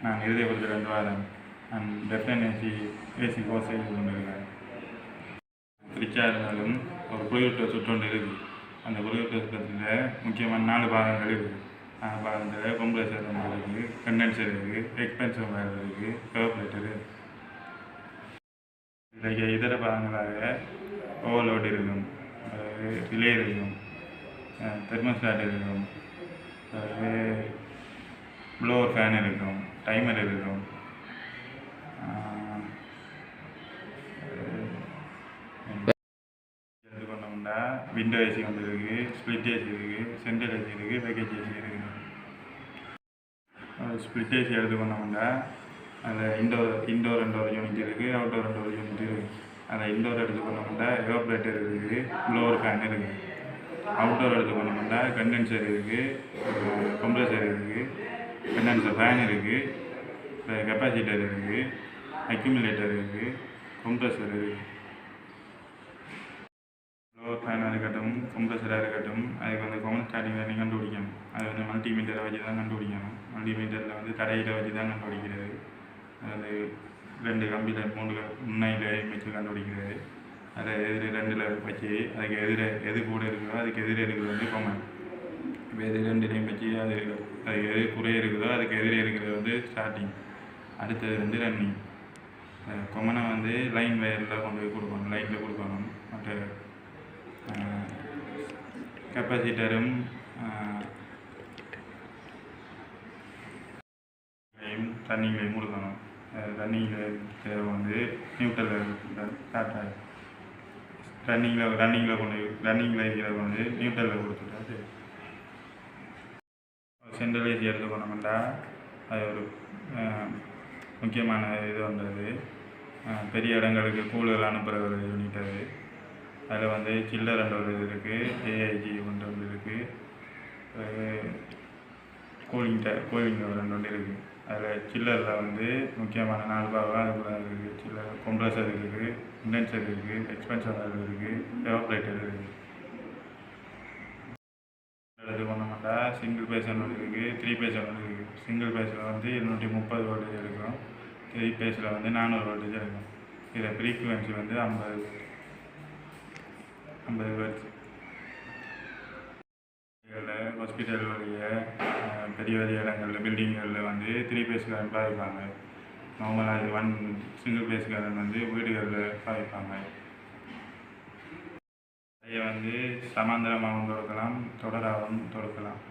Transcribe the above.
நான் இறுதிப்படுத்த 2 வாரம் நான் டெஃப்டன் ஏசி கோர்ஸ் செய்து கொண்டிருக்கிறேன். ஃப்ரிட்ஜாக இருந்தாலும் ஒரு குளிரூட்ட சுற்றொன்று இருக்குது. அந்த குளிரூட்ட சுற்றத்தில் முக்கியமான 4 பாகங்கள் இருக்குது. 4 பாகத்தில் கம்ப்ரஸர் இருக்குது, கண்டென்சர் இருக்குது, எக்ஸ்பென்சர் வேர் இருக்குது, எவாப்ரேட்டர். இதில் இதர பாகங்களாக ஓவர்லோட் இருக்கும், ரிலே இருக்கும், தெர்மோஸ்டாட் இருக்கும், ப்ளோவர் ஃபேன் இருக்கும், டைமர் இருக்கும், எடுத்துக்கொண்டோம்னா விண்டோ ஏசி வந்து இருக்குது, ஸ்பிளிட் ஏசி இருக்குது, சென்ட்ரல் ஏசி இருக்குது, பேக்கேஜ் ஏசி இருக்குது. ஸ்பிளிட் ஏசி எடுத்துக்கொண்டோம்னா அதில் இண்டோர் 2 யூனிட் இருக்குது, அவுட்டோர் 2 யூனிட் இருக்குது. அதில் இண்டோர் எடுத்துக்கொண்டோம்னா எவாப்ரேட்டர் இருக்குது, ப்ளோவர் ஃபேன் இருக்குது. அவுட்டோர் எடுத்துக்கொண்டோம்னா கண்டென்சர் இருக்குது, கம்ப்ரஸர் இருக்குது, கண்டென்சர் ஃபேன் இருக்குது, கெப்பாசிட்டர் இருக்குது, அக்யூமுலேட்டர் இருக்குது, கம்ப்ரஸர் இருக்குது. ப்ளோவர் ஃபேனாக இருக்கட்டும், கம்ப்ரஸராக இருக்கட்டும், அதுக்கு வந்து காமன் ஸ்டார்டிங் நீங்கள் கண்டுபிடிக்கணும். அது வந்து மல்டிமீட்டரை வச்சு தான் கண்டுபிடிக்கணும். மல்டிமீட்டரில் வந்து தடையில் வச்சு தான் கண்டுபிடிக்கிறது. அது 2 கம்பியில் 3 முன்னையில் வச்சு கண்டுபிடிக்கிறது. அதை எதிர 2ல் வச்சு அதுக்கு எது கூட இருக்குதோ அதுக்கு எதிரே இருக்கிறது வந்து கொமன். இப்போ எது 2லையும் வச்சு அதுக்கு எது குறைய இருக்குதோ அதுக்கு எதிரே இருக்கிறது வந்து ஸ்டார்டிங். அடுத்தது வந்து ரன்னிங். கொமனை வந்து லைன் வயரில் கொண்டு போய் கொடுக்கணும், லைட்டில் கொடுக்கணும். மற்ற கெப்பாசிட்டரும் ரன்னிங்லையும் கொடுக்கணும். ரன்னிங்கில் தேவை வந்து நியூட்ரலில் ஸ்டார்ட் ஆகும். ரன்னிங்கில் இருக்கிறத வந்து நியூட்ரலில் கொடுத்துட்டாது. சென்ட்ரல் ஏசி எடுத்துக்கணும்னா அது ஒரு முக்கியமான இது வந்தது. பெரிய இடங்களுக்கு கூலர் அனுப்புகிற ஒரு யூனிட் அது. அதில் வந்து சில்லர் 2 இது இருக்குது, ஏஐஜி 1 இருக்குது, கூலிங் 2 இருக்குது. அதில் சில்லரில் வந்து முக்கியமான 4 பாகம் அதுக்குள்ள இருக்குது. சில்லர் கம்ப்ரஸர் இருக்குது, கண்டென்சர் இருக்குது, எக்ஸ்பென்சர் இருக்குது, எவாப்ரேட்டர் இருக்குது. எடுத்துக்கணும்னா சிங்கிள் பேஸ் 1 இருக்குது, 3 பேஸ் 1 இருக்குது. சிங்கிள் பேஸில் வந்து 230 வோல்டேஜ் இருக்கும், 3 பேஸில் வந்து 400 வோல்டேஜ் இருக்கும். இதில் ஃப்ரீக்குவென்சி வந்து 50 ஹெர்ட்ஸ். ஹாஸ்பிட்டல் வழிய பெரிய இடங்களில் பில்டிங்களில் வந்து 3 பேஸ் கரண்ட் பாதிப்பாங்க. நார்மலாக இது சிங்கிள் பேஸ் கரண்ட் வந்து வீடுகளில் பாதிப்பாங்க. அதை வந்து சமாந்தரமாகவும் தொடுக்கலாம், தொடராகவும் தொடுக்கலாம்.